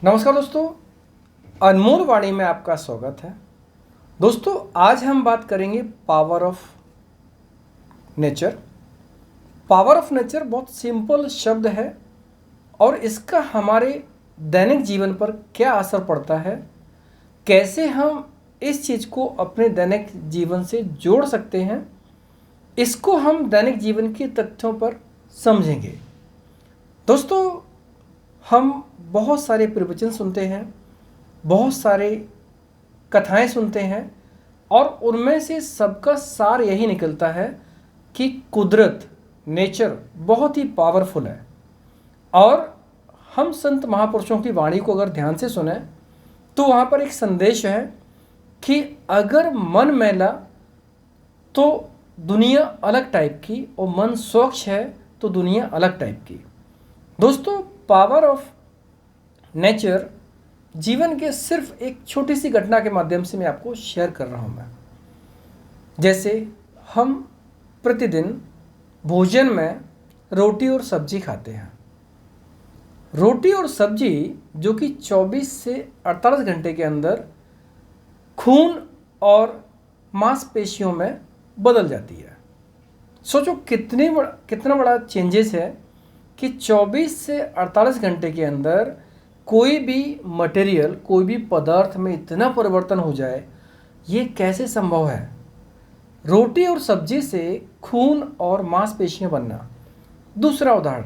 नमस्कार दोस्तों, अनमोल वाणी में आपका स्वागत है। दोस्तों, आज हम बात करेंगे power of nature. Power of nature बहुत सिंपल शब्द है और इसका हमारे दैनिक जीवन पर क्या असर पड़ता है, कैसे हम इस चीज़ को अपने दैनिक जीवन से जोड़ सकते हैं, इसको हम दैनिक जीवन के तथ्यों पर समझेंगे। दोस्तों, हम बहुत सारे प्रवचन सुनते हैं, बहुत सारे कथाएं सुनते हैं और उनमें से सबका सार यही निकलता है कि कुदरत, नेचर बहुत ही पावरफुल है। और हम संत महापुरुषों की वाणी को अगर ध्यान से सुने तो वहाँ पर एक संदेश है कि अगर मन मैला तो दुनिया अलग टाइप की और मन स्वच्छ है तो दुनिया अलग टाइप की। दोस्तों, पावर ऑफ नेचर जीवन के सिर्फ एक छोटी सी घटना के माध्यम से मैं आपको शेयर कर रहा हूँ। मैं जैसे हम प्रतिदिन भोजन में रोटी और सब्जी खाते हैं। रोटी और सब्जी जो कि 24 से 48 घंटे के अंदर खून और मांसपेशियों में बदल जाती है। सोचो कितना बड़ा चेंजेस है कि 24 से 48 घंटे के अंदर कोई भी मटेरियल, कोई भी पदार्थ में इतना परिवर्तन हो जाए, ये कैसे संभव है। रोटी और सब्जी से खून और मांसपेशियां बनना। दूसरा उदाहरण,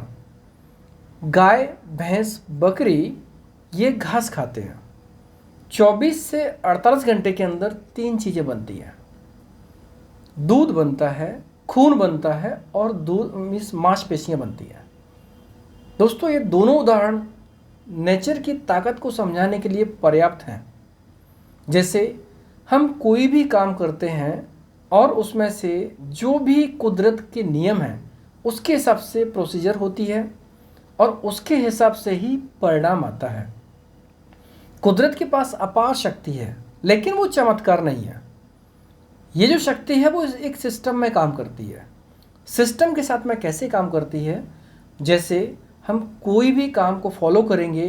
गाय, भैंस, बकरी ये घास खाते हैं। 24 से 48 घंटे के अंदर 3 चीज़ें बनती हैं। दूध बनता है, खून बनता है और दूध मीन्स मांसपेशियां बनती हैं। दोस्तों, ये दोनों उदाहरण नेचर की ताकत को समझाने के लिए पर्याप्त हैं। जैसे हम कोई भी काम करते हैं और उसमें से जो भी कुदरत के नियम हैं उसके हिसाब से प्रोसीजर होती है और उसके हिसाब से ही परिणाम आता है। कुदरत के पास अपार शक्ति है, लेकिन वो चमत्कार नहीं है। ये जो शक्ति है वो एक सिस्टम में काम करती है। सिस्टम के साथ में कैसे काम करती है, जैसे हम कोई भी काम को फॉलो करेंगे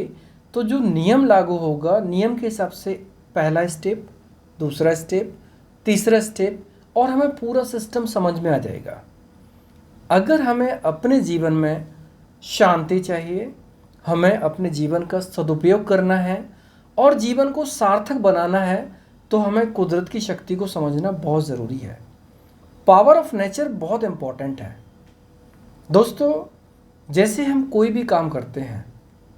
तो जो नियम लागू होगा, नियम के हिसाब से पहला स्टेप, दूसरा स्टेप, तीसरा स्टेप और हमें पूरा सिस्टम समझ में आ जाएगा। अगर हमें अपने जीवन में शांति चाहिए, हमें अपने जीवन का सदुपयोग करना है और जीवन को सार्थक बनाना है, तो हमें कुदरत की शक्ति को समझना बहुत ज़रूरी है। पावर ऑफ नेचर बहुत इम्पॉर्टेंट है। दोस्तों, जैसे हम कोई भी काम करते हैं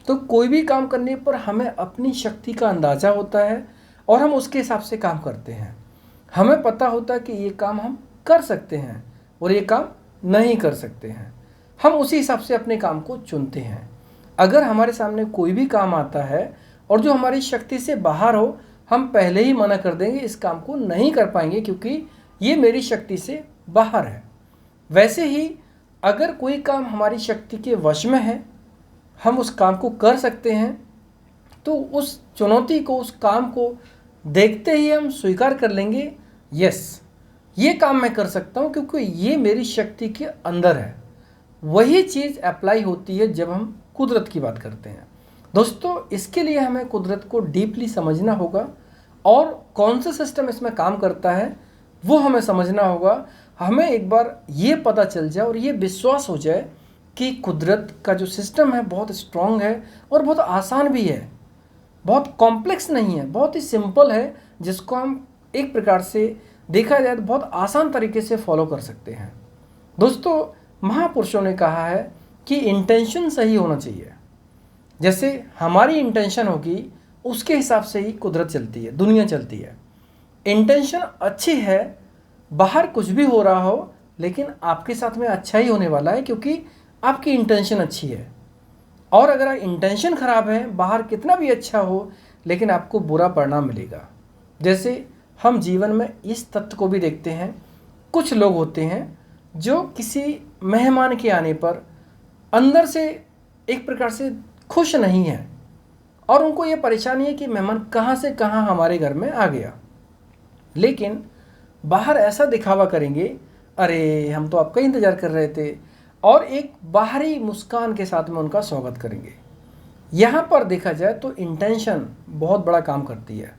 तो कोई भी काम करने पर हमें अपनी शक्ति का अंदाज़ा होता है और हम उसके हिसाब से काम करते हैं। हमें पता होता है कि ये काम हम कर सकते हैं और ये काम नहीं कर सकते हैं। हम उसी हिसाब से अपने काम को चुनते हैं। अगर हमारे सामने कोई भी काम आता है और जो हमारी शक्ति से बाहर हो, हम पहले ही मना कर देंगे, इस काम को नहीं कर पाएंगे क्योंकि ये मेरी शक्ति से बाहर है। वैसे ही अगर कोई काम हमारी शक्ति के वश में है, हम उस काम को कर सकते हैं, तो उस चुनौती को, उस काम को देखते ही हम स्वीकार कर लेंगे, यस, ये काम मैं कर सकता हूँ क्योंकि ये मेरी शक्ति के अंदर है। वही चीज़ अप्लाई होती है जब हम कुदरत की बात करते हैं। दोस्तों, इसके लिए हमें कुदरत को डीपली समझना होगा और कौन सा सिस्टम इसमें काम करता है वो हमें समझना होगा। हमें एक बार ये पता चल जाए और ये विश्वास हो जाए कि कुदरत का जो सिस्टम है बहुत स्ट्रॉन्ग है और बहुत आसान भी है, बहुत कॉम्प्लेक्स नहीं है, बहुत ही सिंपल है, जिसको हम एक प्रकार से देखा जाए तो बहुत आसान तरीके से फॉलो कर सकते हैं। दोस्तों, महापुरुषों ने कहा है कि इंटेंशन सही होना चाहिए। जैसे हमारी इंटेंशन होगी उसके हिसाब से ही कुदरत चलती है, दुनिया चलती है। इंटेंशन अच्छी है, बाहर कुछ भी हो रहा हो लेकिन आपके साथ में अच्छा ही होने वाला है क्योंकि आपकी इंटेंशन अच्छी है। और अगर इंटेंशन ख़राब है, बाहर कितना भी अच्छा हो लेकिन आपको बुरा परिणाम मिलेगा। जैसे हम जीवन में इस तथ्य को भी देखते हैं, कुछ लोग होते हैं जो किसी मेहमान के आने पर अंदर से एक प्रकार से खुश नहीं है और उनको ये परेशानी है कि मेहमान कहाँ से कहाँ हमारे घर में आ गया, लेकिन बाहर ऐसा दिखावा करेंगे, अरे हम तो आपका इंतज़ार कर रहे थे, और एक बाहरी मुस्कान के साथ में उनका स्वागत करेंगे। यहाँ पर देखा जाए तो इंटेंशन बहुत बड़ा काम करती है।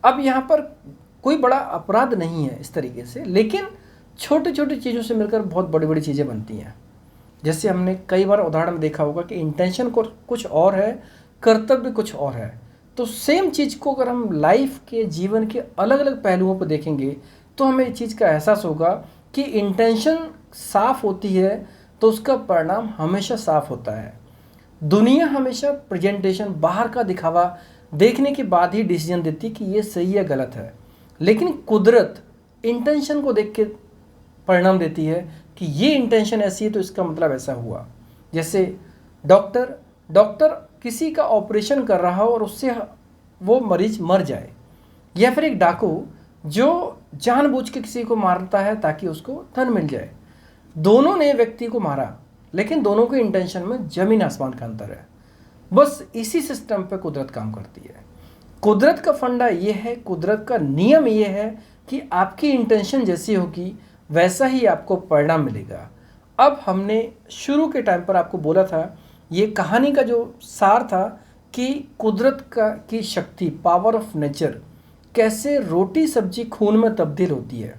अब यहाँ पर कोई बड़ा अपराध नहीं है इस तरीके से, लेकिन छोटी छोटी चीज़ों से मिलकर बहुत बड़ी बड़ी चीज़ें बनती हैं। जैसे हमने कई बार उदाहरण में देखा होगा कि इंटेंशन को कुछ और है, कर्तव्य कुछ और है। तो सेम चीज़ को अगर हम लाइफ के जीवन के अलग अलग पहलुओं पर देखेंगे तो हमें इस चीज़ का एहसास होगा कि इंटेंशन साफ होती है तो उसका परिणाम हमेशा साफ होता है। दुनिया हमेशा प्रेजेंटेशन, बाहर का दिखावा देखने के बाद ही डिसीजन देती कि ये सही है गलत है, लेकिन कुदरत इंटेंशन को देख के परिणाम देती है कि ये इंटेंशन ऐसी है तो इसका मतलब ऐसा हुआ। जैसे डॉक्टर किसी का ऑपरेशन कर रहा हो और उससे वो मरीज मर जाए, या फिर एक डाकू जो जानबूझ के किसी को मारता है ताकि उसको धन मिल जाए। दोनों ने व्यक्ति को मारा, लेकिन दोनों के इंटेंशन में जमीन आसमान का अंतर है। बस इसी सिस्टम पे कुदरत काम करती है। कुदरत का फंडा ये है, कुदरत का नियम ये है कि आपकी इंटेंशन जैसी होगी वैसा ही आपको परिणाम मिलेगा। अब हमने शुरू के टाइम पर आपको बोला था, ये कहानी का जो सार था कि कुदरत की शक्ति, पावर ऑफ नेचर, कैसे रोटी सब्जी खून में तब्दील होती है,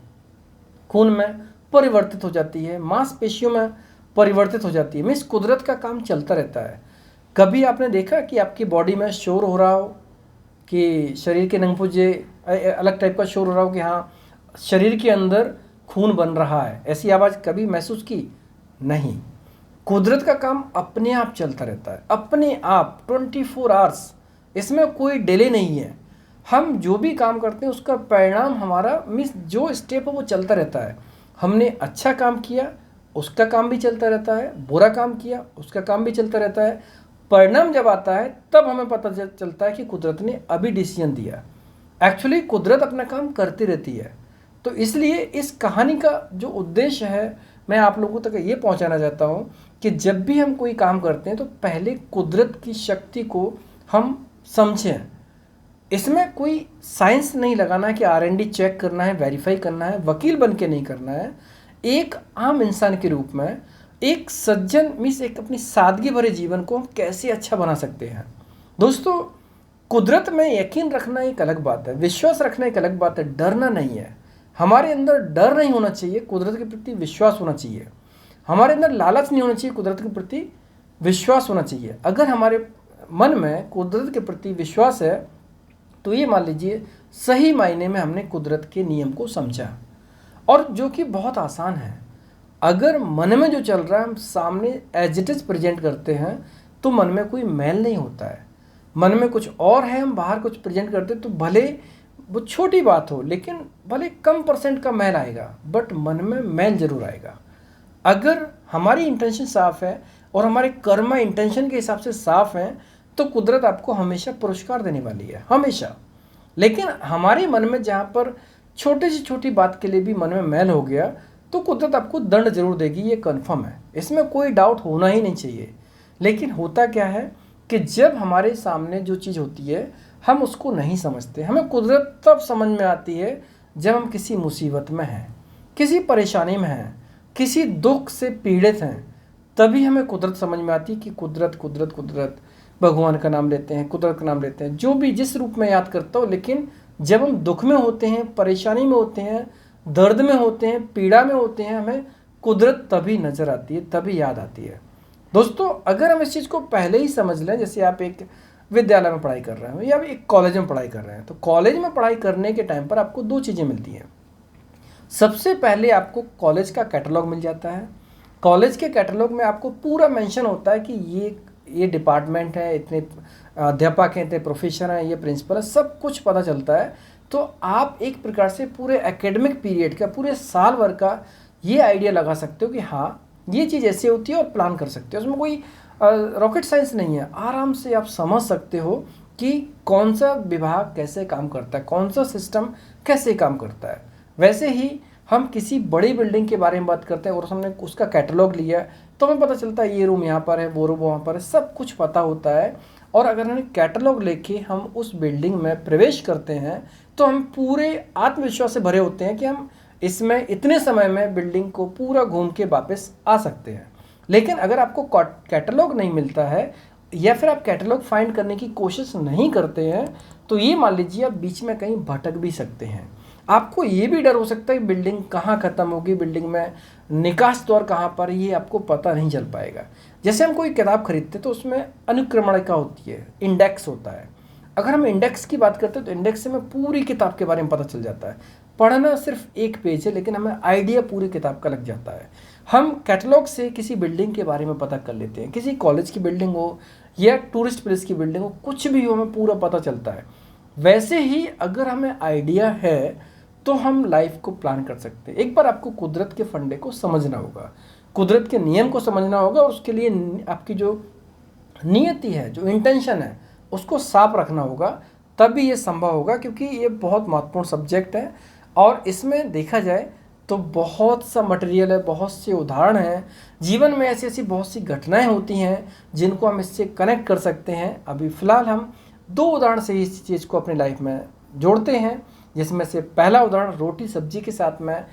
खून में परिवर्तित हो जाती है, मांसपेशियों में परिवर्तित हो जाती है। मीन्स कुदरत का काम चलता रहता है। कभी आपने देखा कि आपकी बॉडी में शोर हो रहा हो, कि शरीर के नंगपुजे अलग टाइप का शोर हो रहा हो कि हाँ शरीर के अंदर खून बन रहा है, ऐसी आवाज़ कभी महसूस की? नहीं। कुदरत का काम अपने आप चलता रहता है, अपने आप 24 आवर्स, इसमें कोई डिले नहीं है। हम जो भी काम करते हैं उसका परिणाम हमारा मीन्स जो स्टेप है वो चलता रहता है। हमने अच्छा काम किया उसका काम भी चलता रहता है, बुरा काम किया उसका काम भी चलता रहता है। परिणाम जब आता है तब हमें पता चलता है कि कुदरत ने अभी डिसीजन दिया। एक्चुअली कुदरत अपना काम करती रहती है। तो इसलिए इस कहानी का जो उद्देश्य है, मैं आप लोगों तक ये पहुंचाना चाहता हूं कि जब भी हम कोई काम करते हैं तो पहले कुदरत की शक्ति को हम समझें। इसमें कोई साइंस नहीं लगाना कि R&D चेक करना है, वेरीफाई करना है, वकील बन के नहीं करना है। एक आम इंसान के रूप में एक सज्जन मीन्स एक अपनी सादगी भरे जीवन को हम कैसे अच्छा बना सकते हैं। दोस्तों, कुदरत में यकीन रखना एक अलग बात है, विश्वास रखना एक अलग बात है, डरना नहीं है। हमारे अंदर डर नहीं होना चाहिए, कुदरत के प्रति विश्वास होना चाहिए। हमारे अंदर लालच नहीं होना चाहिए, कुदरत के प्रति विश्वास होना चाहिए। अगर हमारे मन में कुदरत के प्रति विश्वास है तो ये मान लीजिए सही मायने में हमने कुदरत के नियम को समझा, और जो कि बहुत आसान है। अगर मन में जो चल रहा है हम सामने एज इट इज प्रेजेंट करते हैं तो मन में कोई मैल नहीं होता है। मन में कुछ और है, हम बाहर कुछ प्रेजेंट करते तो भले वो छोटी बात हो, लेकिन भले कम % का मैल आएगा, बट मन में मैल जरूर आएगा। अगर हमारी इंटेंशन साफ है और हमारे कर्म इंटेंशन के हिसाब से साफ हैं तो कुदरत आपको हमेशा पुरस्कार देने वाली है, हमेशा। लेकिन हमारे मन में जहाँ पर छोटी से छोटी बात के लिए भी मन में मैल हो गया तो कुदरत आपको दंड जरूर देगी, ये कन्फर्म है, इसमें कोई डाउट होना ही नहीं चाहिए। लेकिन होता क्या है कि जब हमारे सामने जो चीज़ होती है हम उसको नहीं समझते। हमें कुदरत तब समझ में आती है जब हम किसी मुसीबत में हैं, किसी परेशानी में हैं, किसी दुख से पीड़ित हैं, तभी हमें कुदरत समझ में आती है कि कुदरत कुदरत कुदरत। भगवान का नाम लेते हैं, कुदरत का नाम लेते हैं, जो भी जिस रूप में याद करता हो। लेकिन जब हम दुख में होते हैं, परेशानी में होते हैं, दर्द में होते हैं, पीड़ा में होते हैं, हमें कुदरत तभी नज़र आती है, तभी याद आती है। दोस्तों, अगर हम इस चीज़ को पहले ही समझ लें, जैसे आप एक विद्यालय में पढ़ाई कर रहे हो या एक कॉलेज में पढ़ाई कर रहे हैं, तो कॉलेज में पढ़ाई करने के टाइम पर आपको 2 चीज़ें मिलती हैं। सबसे पहले आपको कॉलेज का कैटलॉग मिल जाता है। कॉलेज के कैटलॉग में आपको पूरा मेंशन होता है कि ये डिपार्टमेंट है, इतने अध्यापक हैं, इतने प्रोफेसर हैं, ये प्रिंसिपल है, सब कुछ पता चलता है। तो आप एक प्रकार से पूरे एकेडमिक पीरियड का, पूरे साल भर का ये आइडिया लगा सकते हो कि हाँ ये चीज़ ऐसे होती है और प्लान कर सकते हो। उसमें कोई रॉकेट साइंस नहीं है, आराम से आप समझ सकते हो कि कौन सा विभाग कैसे काम करता है, कौन सा सिस्टम कैसे काम करता है। वैसे ही हम किसी बड़ी बिल्डिंग के बारे में बात करते हैं और हमने उसका कैटलॉग लिया तो हमें पता चलता है ये रूम यहाँ पर है, वो रूम वहाँ पर है, सब कुछ पता होता है। और अगर हमें कैटलॉग लेके हम उस बिल्डिंग में प्रवेश करते हैं तो हम पूरे आत्मविश्वास से भरे होते हैं कि हम इसमें इतने समय में बिल्डिंग को पूरा घूम के वापस आ सकते हैं। लेकिन अगर आपको कैटलॉग नहीं मिलता है या फिर आप कैटलॉग फाइंड करने की कोशिश नहीं करते हैं, तो ये मान लीजिए आप बीच में कहीं भटक भी सकते हैं। आपको ये भी डर हो सकता है कि बिल्डिंग कहाँ ख़त्म होगी, बिल्डिंग में निकास द्वार कहाँ पर, ये आपको पता नहीं चल पाएगा। जैसे हम कोई किताब खरीदते हैं तो उसमें अनुक्रमणिका होती है, इंडेक्स होता है। अगर हम इंडेक्स की बात करते हैं तो इंडेक्स से हमें पूरी किताब के बारे में पता चल जाता है। पढ़ना सिर्फ एक पेज है, लेकिन हमें आइडिया पूरी किताब का लग जाता है। हम कैटलॉग से किसी बिल्डिंग के बारे में पता कर लेते हैं, किसी कॉलेज की बिल्डिंग हो या टूरिस्ट प्लेस की बिल्डिंग हो, कुछ भी हो हमें पूरा पता चलता है। वैसे ही अगर हमें आइडिया है तो हम लाइफ को प्लान कर सकते हैं। एक बार आपको कुदरत के फंडे को समझना होगा, कुदरत के नियम को समझना होगा, और उसके लिए आपकी जो नियति है, जो इंटेंशन है, उसको साफ रखना होगा, तभी ये संभव होगा। क्योंकि ये बहुत महत्वपूर्ण सब्जेक्ट है और इसमें देखा जाए तो बहुत सा मटेरियल है, बहुत से उदाहरण हैं। जीवन में ऐसी ऐसी बहुत सी घटनाएं होती हैं जिनको हम इससे कनेक्ट कर सकते हैं। अभी फ़िलहाल हम 2 उदाहरण से इस चीज़ को अपनी लाइफ में जोड़ते हैं, जिसमें से पहला उदाहरण रोटी सब्जी के साथ में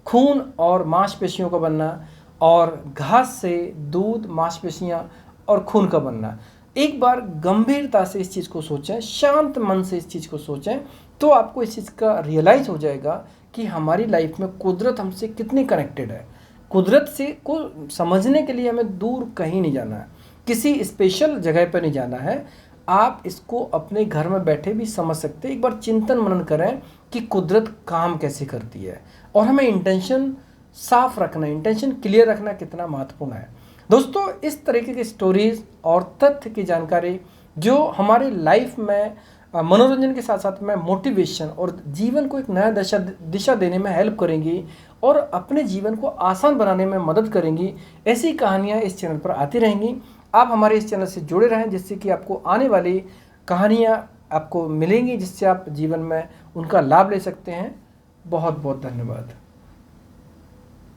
खून और मांसपेशियों का बनना, और घास से दूध, मांसपेशियाँ और खून का बनना। एक बार गंभीरता से इस चीज़ को सोचें, शांत मन से इस चीज़ को सोचें, तो आपको इस चीज़ का रियलाइज़ हो जाएगा कि हमारी लाइफ में कुदरत हमसे कितनी कनेक्टेड है। कुदरत से को समझने के लिए हमें दूर कहीं नहीं जाना है, किसी स्पेशल जगह पर नहीं जाना है। आप इसको अपने घर में बैठे भी समझ सकते हैं। एक बार चिंतन मनन करें कि कुदरत काम कैसे करती है, और हमें इंटेंशन साफ रखना, इंटेंशन क्लियर रखना कितना महत्वपूर्ण है। दोस्तों, इस तरीके की स्टोरीज और तथ्य की जानकारी जो हमारे लाइफ में मनोरंजन के साथ साथ में मोटिवेशन और जीवन को एक नया दिशा देने में हेल्प करेंगी और अपने जीवन को आसान बनाने में मदद करेंगी, ऐसी कहानियाँ इस चैनल पर आती रहेंगी। आप हमारे इस चैनल से जुड़े रहें, जिससे कि आपको आने वाली कहानियाँ आपको मिलेंगी, जिससे आप जीवन में उनका लाभ ले सकते हैं। बहुत बहुत धन्यवाद।